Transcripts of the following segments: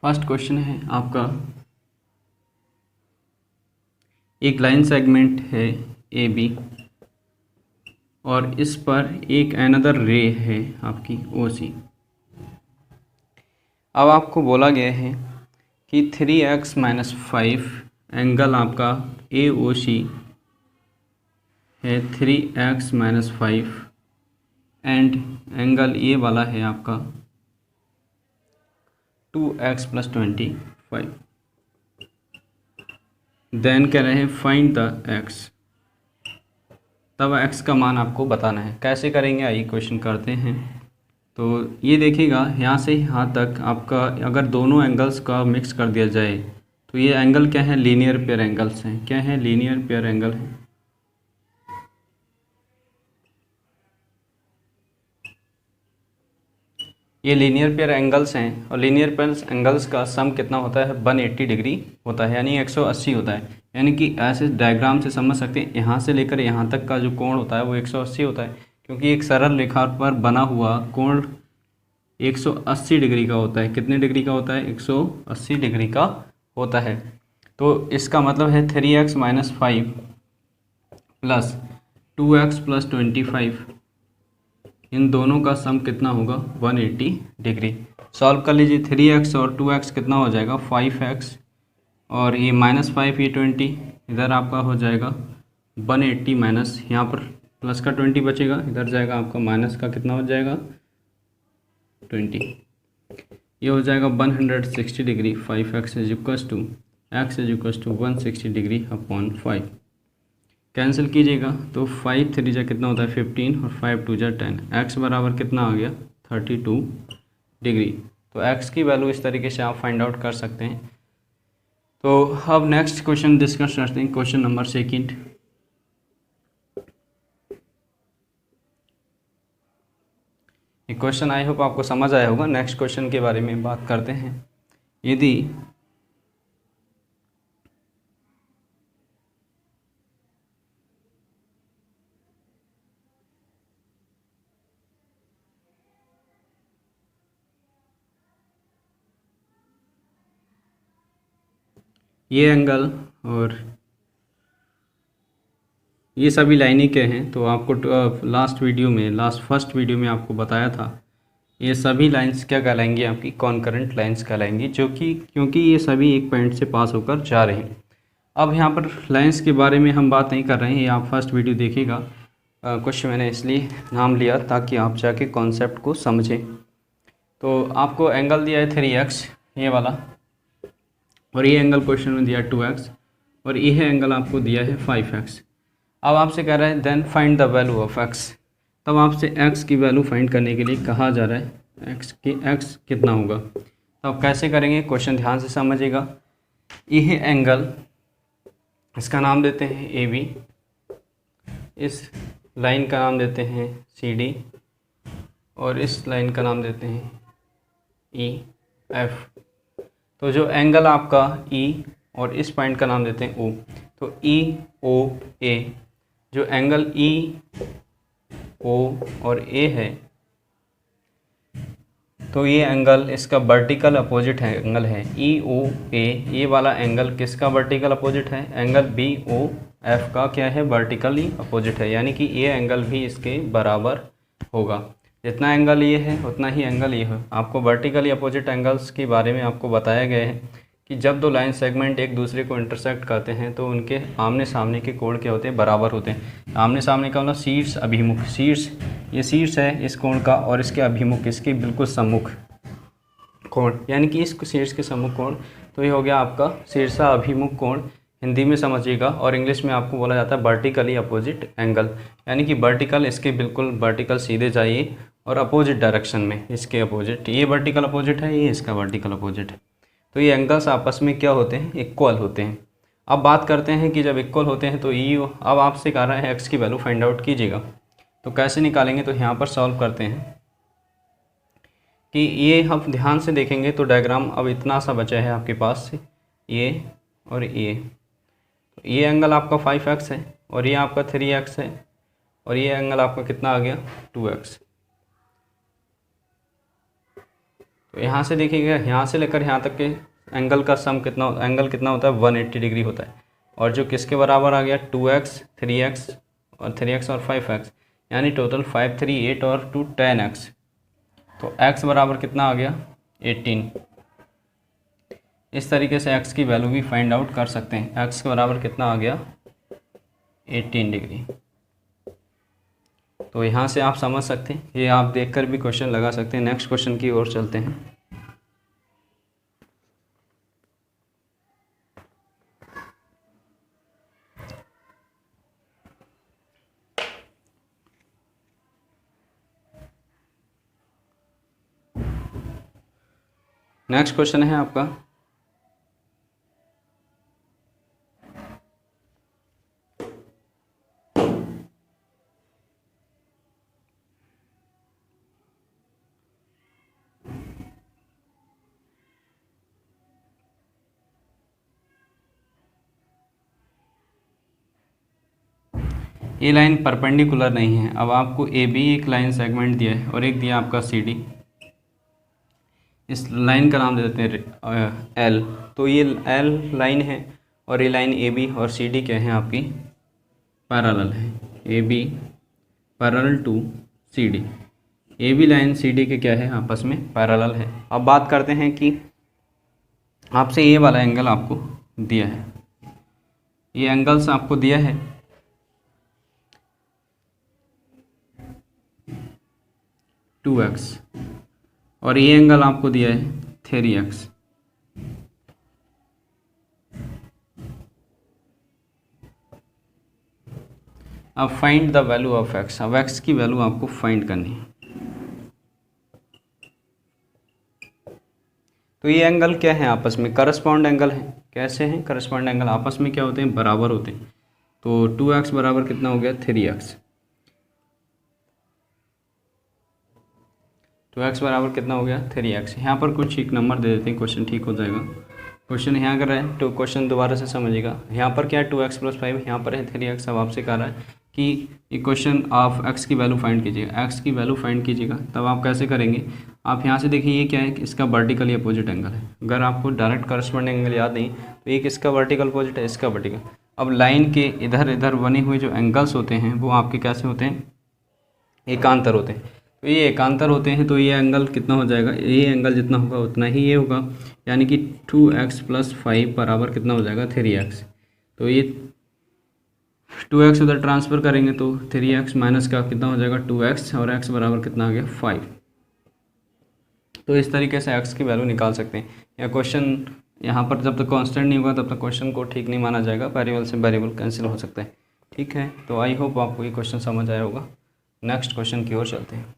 First question है आपका, एक लाइन सेगमेंट है ए बी और इस पर एक अनदर रे है आपकी ओ सी। अब आपको बोला गया है कि 3x-5 एंगल आपका ए ओ सी है 3x-5 एंड एंगल ये वाला है आपका 2x+25। देन कह रहे हैं फाइंड द x। तब x का मान आपको बताना है। कैसे करेंगे आइए क्वेश्चन करते हैं। तो ये देखिएगा यहाँ से यहाँ तक आपका अगर दोनों एंगल्स का मिक्स कर दिया जाए तो ये एंगल क्या है, लीनियर पेयर एंगल्स हैं। क्या है, लीनियर पेयर एंगल है। ये लीनियर पेयर एंगल्स हैं और लीनियर पेयर एंगल्स का सम कितना होता है, 180 डिग्री होता है, यानी 180 होता है। यानी कि ऐसे डायग्राम से समझ सकते हैं यहाँ से लेकर यहाँ तक का जो कोण होता है वो 180 होता है, क्योंकि एक सरल रेखा पर बना हुआ कोण 180 डिग्री का होता है। कितने डिग्री का होता है, 180 डिग्री का होता है। तो इसका मतलब है 3x-5 प्लस 2x+25, इन दोनों का सम कितना होगा, 180 डिग्री। सॉल्व कर लीजिए। 3x और 2x कितना हो जाएगा, 5x, और ये -5 ये 20, इधर आपका हो जाएगा 180 माइनस, यहाँ पर प्लस का 20 बचेगा, इधर जाएगा आपका माइनस का कितना हो जाएगा 20। ये हो जाएगा 160 degree. 5x is equals to x is equals to 160 degree upon 5। Cancel कीजिएगा तो 5 3 जा कितना होता है 15 और 5 2 जा 10। x बराबर कितना आ गया 32 डिग्री। तो x की वैल्यू इस तरीके से आप फाइंड आउट कर सकते हैं। तो अब नेक्स्ट क्वेश्चन डिस्कस करते हैं, क्वेश्चन नंबर 2। ये क्वेश्चन आई होप आपको समझ आया होगा। नेक्स्ट क्वेश्चन के बारे में बात करते हैं। यदि ये एंगल और ये सभी लाइनें के हैं, तो आपको फर्स्ट वीडियो में आपको बताया था ये सभी लाइंस क्या कहलाएंगी, आपकी कॉन्करेंट लाइंस कहलाएंगी, जो कि क्योंकि ये सभी एक पॉइंट से पास होकर जा रहे हैं। अब यहाँ पर लाइंस के बारे में हम बात नहीं कर रहे हैं, ये आप फर्स्ट वीडियो देखिएगा। कुछ मैंने इसलिए नाम लिया ताकि आप जाके कॉन्सेप्ट को समझें। तो आपको एंगल दिया है 3x ये वाला, और ये एंगल क्वेश्चन में दिया 2x, और ये एंगल आपको दिया है 5x। अब आपसे कह रहा है then find the value of x। तब आपसे x की वैल्यू फाइंड करने के लिए कहा जा रहा है x कितना होगा। तो अब कैसे करेंगे, क्वेश्चन ध्यान से समझिएगा। ये एंगल, इसका नाम देते हैं AB, इस लाइन का नाम देते हैं CD, और इस लाइन का नाम देते हैं EF। तो जो एंगल आपका E और इस पॉइंट का नाम देते हैं O, तो EOA, जो एंगल EO और A है, तो ये एंगल इसका वर्टिकल अपोजिट है एंगल है EOA। ये वाला एंगल किसका वर्टिकल अपोजिट है, एंगल BOF का क्या है, वर्टिकली अपोजिट है, यानी कि ये एंगल भी इसके बराबर होगा। जितना एंगल ये है उतना ही एंगल ये है। आपको वर्टिकली अपोजिट एंगल्स के बारे में आपको बताया गया है कि जब दो लाइन सेगमेंट एक दूसरे को इंटरसेक्ट करते हैं तो उनके आमने सामने के कोण क्या होते हैं, बराबर होते हैं। आमने सामने का मतलब शीर्ष अभिमुख, शीर्ष ये शीर्ष है इस कोण का, और इसके अभिमुख, इसके बिल्कुल सम्मुख कोण, यानी कि इस शीर्ष के सम्मुख कोण। तो ये हो गया आपका शीर्षा अभिमुख कोण, हिंदी में समझिएगा, और इंग्लिश में आपको बोला जाता है वर्टिकली अपोजिट एंगल, यानी कि वर्टिकल इसके बिल्कुल वर्टिकल सीधे जाइए और अपोजिट डायरेक्शन में इसके अपोजिट, ये वर्टिकल अपोजिट है, ये इसका वर्टिकल अपोजिट है। तो ये एंगल्स आपस में क्या होते हैं, इक्वल होते हैं। अब बात करते हैं कि जब इक्वल होते हैं तो ये, अब आपसे कह रहा है x की वैल्यू फाइंड आउट कीजिएगा। तो कैसे निकालेंगे, तो यहाँ पर सॉल्व करते हैं कि ये हम ध्यान से देखेंगे तो डायग्राम अब इतना सा बचा है आपके पास से, ये और ये। तो ये एंगल आपका 5x है और ये आपका 3x है, और ये एंगल आपका कितना आ गया 2x। तो यहाँ से देखिएगा, यहाँ से लेकर यहाँ तक के एंगल का सम कितना, एंगल कितना होता है 180 डिग्री होता है। और जो किसके बराबर आ गया 2x 3x और 3x और 5x, यानी टोटल 5 3 8 और 2 10x। तो x बराबर कितना आ गया 18। इस तरीके से x की वैल्यू भी फाइंड आउट कर सकते हैं। x के बराबर कितना आ गया 18 डिग्री। तो यहाँ से आप समझ सकते हैं, ये आप देखकर भी क्वेश्चन लगा सकते हैं। नेक्स्ट क्वेश्चन की ओर चलते हैं। नेक्स्ट क्वेश्चन है आपका ये लाइन परपेंडिकुलर नहीं है। अब आपको ए बी एक लाइन सेगमेंट दिया है और एक दिया आपका सी डी। इस लाइन का नाम दे देते हैं एल। तो ये एल लाइन है और ये लाइन ए बी और सी डी क्या है आपकी पैरेलल है। A B parallel to C D. A B line C D के क्या है आपस में पैरेलल है। अब बात करते हैं कि आपसे ये वाला एंगल आपको दिया है, ये एंगल्स आपको दिया है 2x और ये एंगल आपको दिया है 3x। अब find the value of x। अब x की वैल्यू आपको फाइंड करनी है। तो ये एंगल क्या है आपस में करस्पॉन्ड एंगल है। कैसे हैं करस्पॉन्ड एंगल, आपस में क्या होते हैं बराबर होते हैं। तो 2x बराबर कितना हो गया 3x। 2x बराबर कितना हो गया 3x। यहाँ पर कुछ एक नंबर दे देते हैं, क्वेश्चन ठीक हो जाएगा। क्वेश्चन यहाँ कर रहा है तो क्वेश्चन दोबारा से समझिएगा। यहाँ पर क्या है 2x + 5, यहाँ पर है 3x। अब आपसे कह रहा है कि इक्वेशन ऑफ x की वैल्यू फाइंड कीजिएगा। x की वैल्यू फाइंड कीजिएगा तब आप कैसे करेंगे, आप यहाँ से देखिए ये क्या है, इसका वर्टिकली अपोजिट एंगल है। अगर आपको डायरेक्ट करस्पॉन्डिंग एंगल याद नहीं तो एक इसका वर्टिकल अपोजिट है, इसका वर्टिकल। अब लाइन के इधर इधर बने हुए जो एंगल्स होते हैं वो आपके कैसे होते हैं एकांतर होते हैं। तो ये एकांतर होते हैं तो ये एंगल कितना हो जाएगा, ये एंगल जितना होगा उतना ही ये होगा, यानी कि 2x + 5 बराबर कितना हो जाएगा 3x। तो ये 2x उधर ट्रांसफ़र करेंगे तो 3x माइनस का कितना हो जाएगा 2x और x बराबर कितना आ गया 5। तो इस तरीके से x की वैल्यू निकाल सकते हैं। या क्वेश्चन यहाँ पर जब तक कांस्टेंट नहीं होगा तब तक क्वेश्चन को ठीक नहीं माना जाएगा, वेरिएबल से वेरिएबल कैंसिल हो सकता है। ठीक है, तो आई होप आपको ये क्वेश्चन समझ आया होगा। नेक्स्ट क्वेश्चन की ओर चलते हैं।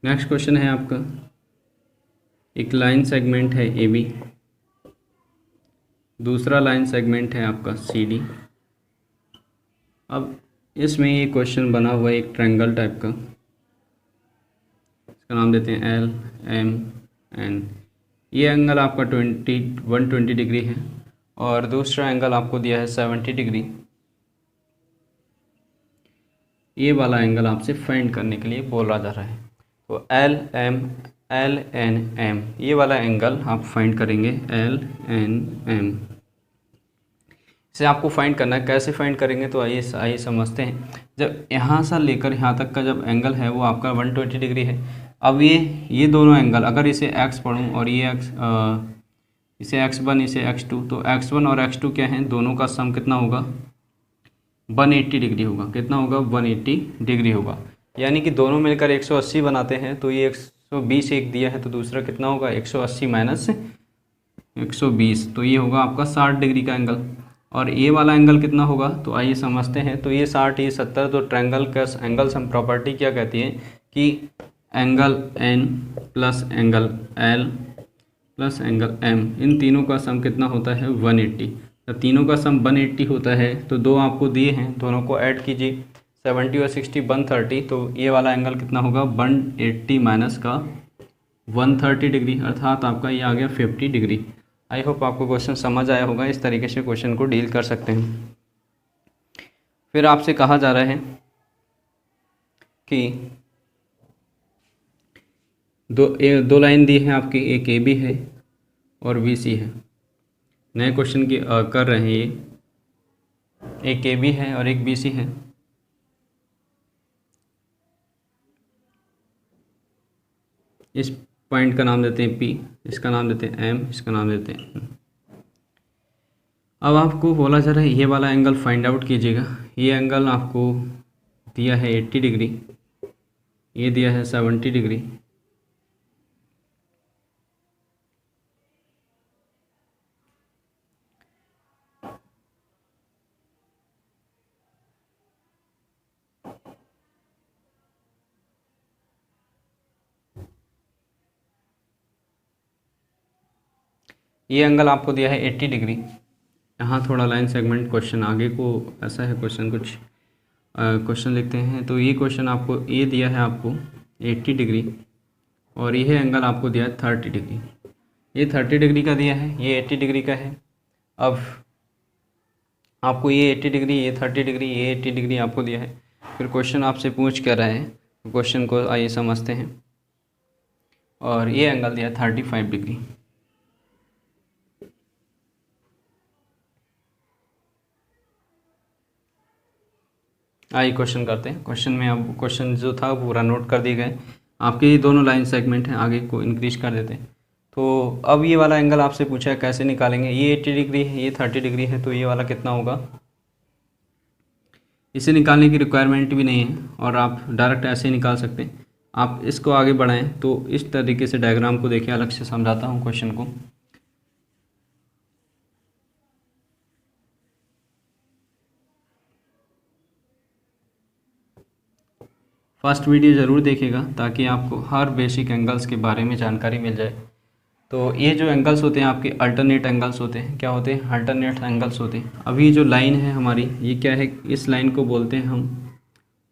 नेक्स्ट क्वेश्चन है आपका, एक लाइन सेगमेंट है ए बी, दूसरा लाइन सेगमेंट है आपका सी डी। अब इसमें ये क्वेश्चन बना हुआ है एक ट्रायंगल टाइप का, इसका नाम देते हैं एल एम एन। ये एंगल आपका 120 डिग्री है और दूसरा एंगल आपको दिया है 70 डिग्री। ये वाला एंगल आपसे फाइंड करने के लिए बोला जा रहा है। तो एल एन एम ये वाला एंगल आप फाइंड करेंगे, एल एन एम। इसे आपको फाइंड करना है। कैसे फाइंड करेंगे तो आइए समझते हैं। जब यहाँ से लेकर यहाँ तक का जब एंगल है वो आपका 120 डिग्री है। अब ये दोनों एंगल अगर इसे x पढ़ूँ और ये इसे x1 इसे x2, तो x1 और x2 क्या हैं, दोनों का सम कितना होगा 180 डिग्री होगा। कितना होगा 180 डिग्री होगा, यानी कि दोनों मिलकर 180 बनाते हैं। तो ये 120 एक दिया है तो दूसरा कितना होगा 180 माइनस 120, तो ये होगा आपका 60 डिग्री का एंगल। और ये वाला एंगल कितना होगा तो आइए समझते हैं। तो ये 60 ये 70, तो ट्रायंगल का एंगल सम प्रॉपर्टी क्या कहती है कि angle N plus angle L plus angle M, इन तीनों का सम कितना होता है 180। जब तीनों का सम 180 होता है तो दो आपको दिए हैं, दोनों को ऐड कीजिए, 70 और 60 130, तो ये वाला एंगल कितना होगा 180 माइनस का 130 डिग्री, अर्थात आपका ये आ गया 50 डिग्री। आई होप आपको क्वेश्चन समझ आया होगा। इस तरीके से क्वेश्चन को डील कर सकते हैं। फिर आपसे कहा जा रहा है कि दो लाइन दी है आपकी, एक ए बी है और बी सी है। नए क्वेश्चन की कर रहे हैं ये, एक ए बी है और एक बी सी है। इस पॉइंट का नाम देते हैं पी, इसका नाम देते हैं एम, इसका नाम देते हैं। अब आपको बोला जा रहा है ये वाला एंगल फाइंड आउट कीजिएगा। ये एंगल आपको दिया है 80 डिग्री, ये दिया है 70 डिग्री। ये एंगल आपको दिया है 80 डिग्री। यहाँ थोड़ा लाइन सेगमेंट क्वेश्चन आगे को ऐसा है, क्वेश्चन कुछ क्वेश्चन लिखते हैं। तो ये क्वेश्चन आपको ये दिया है आपको 80 डिग्री और ये एंगल आपको दिया है 30 डिग्री। ये 30 डिग्री का दिया है, ये 80 डिग्री का है। अब आपको ये 80 डिग्री, ये 30 डिग्री, ये 80 डिग्री आपको दिया है। फिर क्वेश्चन आपसे पूछ कर रहा है, तो क्वेश्चन को आइए समझते हैं। और ये एंगल दिया है 35 डिग्री। आइए क्वेश्चन करते हैं। क्वेश्चन में अब क्वेश्चन जो था पूरा नोट कर दिए गए। आपके ये दोनों लाइन सेगमेंट हैं, आगे को इंक्रीज कर देते हैं। तो अब ये वाला एंगल आपसे पूछा है कैसे निकालेंगे। ये 80 डिग्री है, ये 30 डिग्री है, तो ये वाला कितना होगा। इसे निकालने की रिक्वायरमेंट भी नहीं है और आप डायरेक्ट ऐसे ही निकाल सकते हैं। आप इसको आगे बढ़ाएं तो इस तरीके से डायग्राम को देखिए, अलग से समझाता हूँ क्वेश्चन को। फर्स्ट वीडियो ज़रूर देखिएगा ताकि आपको हर बेसिक एंगल्स के बारे में जानकारी मिल जाए। तो ये जो एंगल्स होते हैं आपके अल्टरनेट एंगल्स होते हैं। क्या होते हैं, अल्टरनेट एंगल्स होते हैं। अभी जो लाइन है हमारी, ये क्या है, इस लाइन को बोलते हैं हम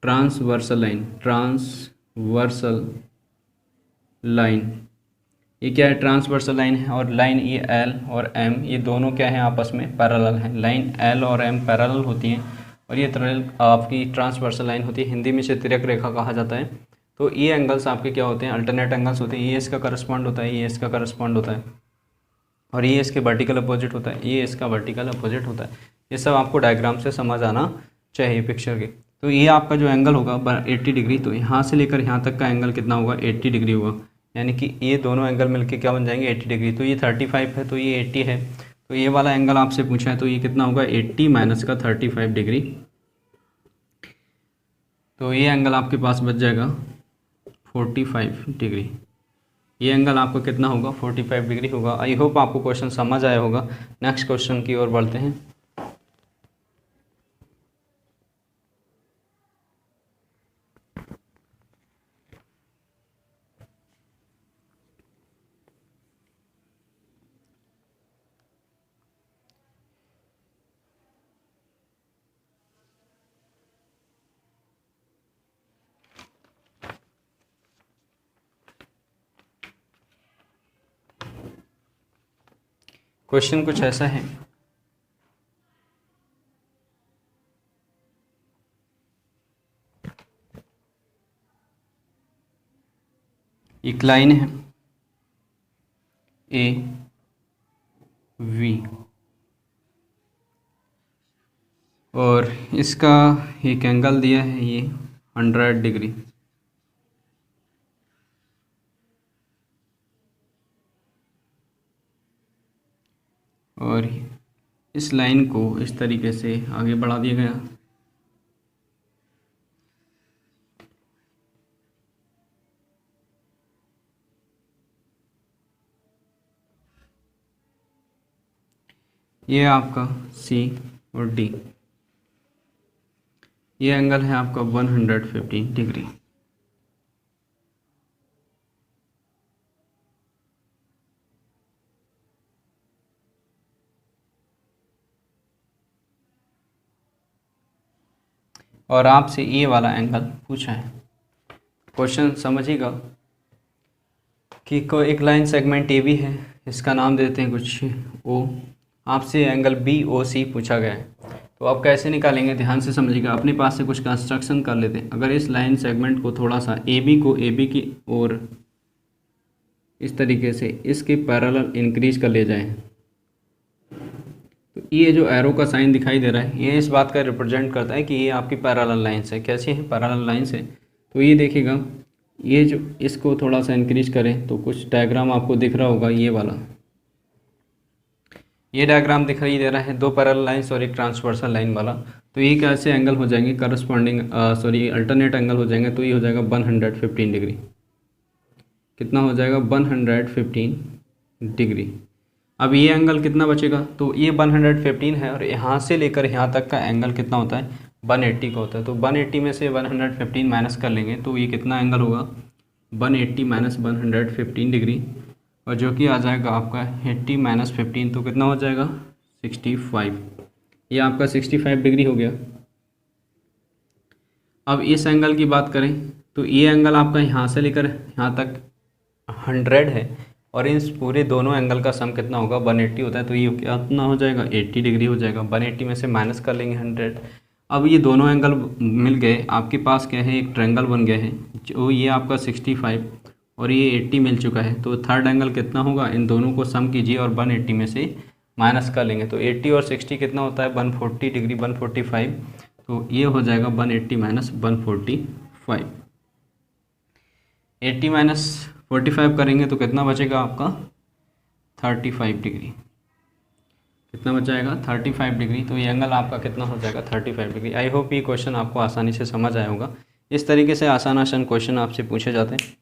ट्रांसवर्सल लाइन। ट्रांसवर्सल लाइन, ये क्या है, ट्रांसवर्सल लाइन है। और लाइन ये एल और एम, ये दोनों क्या है, आपस में पैरेलल हैं। लाइन एल और एम पैरेलल होती हैं और ये आपकी ट्रांसवर्सल लाइन होती है। हिंदी में इसे तिर्यक रेखा कहा जाता है। तो ये एंगल्स आपके क्या होते हैं, अल्टरनेट एंगल्स होते हैं। ये इसका करस्पॉन्ड होता है, ये इसका करस्पॉन्ड होता है और ये इसके वर्टिकल अपोजिट होता है, ये इसका वर्टिकल अपोजिट होता है। ये सब आपको डायग्राम से समझ आना चाहिए पिक्चर के। तो ये आपका जो एंगल होगा 80 डिग्री, तो यहाँ से लेकर यहाँ तक का एंगल कितना होगा, 80 डिग्री होगा। यानी कि ये दोनों एंगल मिलके क्या बन जाएंगे, 80 डिग्री। तो ये 35 है, तो ये 80 है। तो ये वाला एंगल आपसे पूछा है, तो ये कितना होगा, 80 माइनस का 35 डिग्री। तो ये एंगल आपके पास बच जाएगा 45 डिग्री। ये एंगल आपका कितना होगा, 45 डिग्री होगा। आई होप आपको क्वेश्चन समझ आया होगा। नेक्स्ट क्वेश्चन की ओर बढ़ते हैं। क्वेश्चन कुछ ऐसा है, एक लाइन है ए वी और इसका एक एंगल दिया है ये 100 डिग्री। और इस लाइन को इस तरीके से आगे बढ़ा दिया गया। ये आपका सी और डी, ये एंगल है आपका 150 डिग्री। और आपसे ये वाला एंगल पूछा है। क्वेश्चन समझिएगा कि कोई एक लाइन सेगमेंट ए बी है, इसका नाम देते हैं कुछ ओ, आपसे एंगल बी ओ सी पूछा गया है। तो आप कैसे निकालेंगे, ध्यान से समझिएगा। अपने पास से कुछ कंस्ट्रक्शन कर लेते हैं। अगर इस लाइन सेगमेंट को थोड़ा सा ए बी की ओर इस तरीके से इसके पैरेलल इंक्रीज कर ले जाएं, तो ये जो एरो का साइन दिखाई दे रहा है, ये इस बात का रिप्रेजेंट करता है कि ये आपकी पैरेलल लाइन है। कैसी है? पैरेलल लाइन है। तो ये देखिएगा, ये जो इसको थोड़ा सा इंक्रीज करें तो कुछ डायग्राम आपको दिख रहा होगा, ये वाला, ये डायग्राम दिखाई दे रहा है, दो पैरेलल लाइंस और एक ट्रांसवर्सल लाइन वाला। तो ये कैसे एंगल हो जाएंगे? करस्पॉन्डिंग अल्टरनेट एंगल हो जाएंगे। तो ये हो जाएगा 115 डिग्री। कितना हो जाएगा? 115 डिग्री। अब ये एंगल कितना बचेगा? तो ये 115 है और यहाँ से लेकर यहाँ तक का एंगल कितना होता है? 180 का होता है। तो 180 में से 115 माइनस कर लेंगे तो ये कितना एंगल होगा? 180 माइनस 115 डिग्री, और जो कि आ जाएगा आपका 80 माइनस 15, तो कितना हो जाएगा? 65। ये आपका 65 डिग्री हो गया। अब इस एंगल की बात करें तो ये एंगल आपका यहाँ से लेकर यहाँ तक 100 है, और इन पूरे दोनों एंगल का सम कितना होगा? 180 होता है। तो ये कितना हो जाएगा? 80 डिग्री हो जाएगा। 180 में से माइनस कर लेंगे 100। अब ये दोनों एंगल मिल गए, आपके पास क्या है? एक ट्रायंगल बन गया है, जो ये आपका 65 और ये 80 मिल चुका है। तो थर्ड एंगल कितना होगा? इन दोनों को सम कीजिए और 180 में से माइनस कर लेंगे। तो 80 और 60 कितना होता है? 140 डिग्री, 145। तो ये हो जाएगा 180 माइनस 145। 80 माइनस 45 करेंगे तो कितना बचेगा आपका? 35 डिग्री। कितना बचाएगा? 35 डिग्री। तो ये एंगल आपका कितना हो जाएगा? 35 डिग्री। आई होप ये क्वेश्चन आपको आसानी से समझ आया होगा। इस तरीके से आसान क्वेश्चन आपसे पूछे जाते हैं,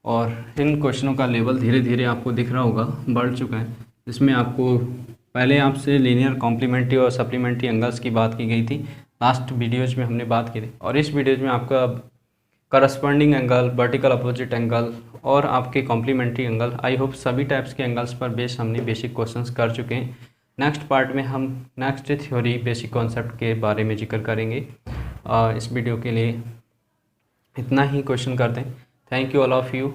और इन क्वेश्चनों का लेवल धीरे धीरे आपको दिख रहा होगा, बढ़ चुका है। इसमें आपको पहले आपसे लीनियर, कॉम्प्लीमेंट्री और सप्लीमेंट्री एंगल्स की बात की गई थी, लास्ट वीडियोज़ में हमने बात की थी। और इस वीडियोज़ में आपका corresponding angle, vertical opposite angle और आपके कॉम्प्लीमेंट्री एंगल, आई होप सभी टाइप्स के एंगल्स पर बेस्ड हमने बेसिक क्वेश्चंस कर चुके हैं। नेक्स्ट पार्ट में हम नेक्स्ट थ्योरी, बेसिक कॉन्सेप्ट के बारे में जिक्र करेंगे। इस वीडियो के लिए इतना ही क्वेश्चन करते हैं। Thank you all of you.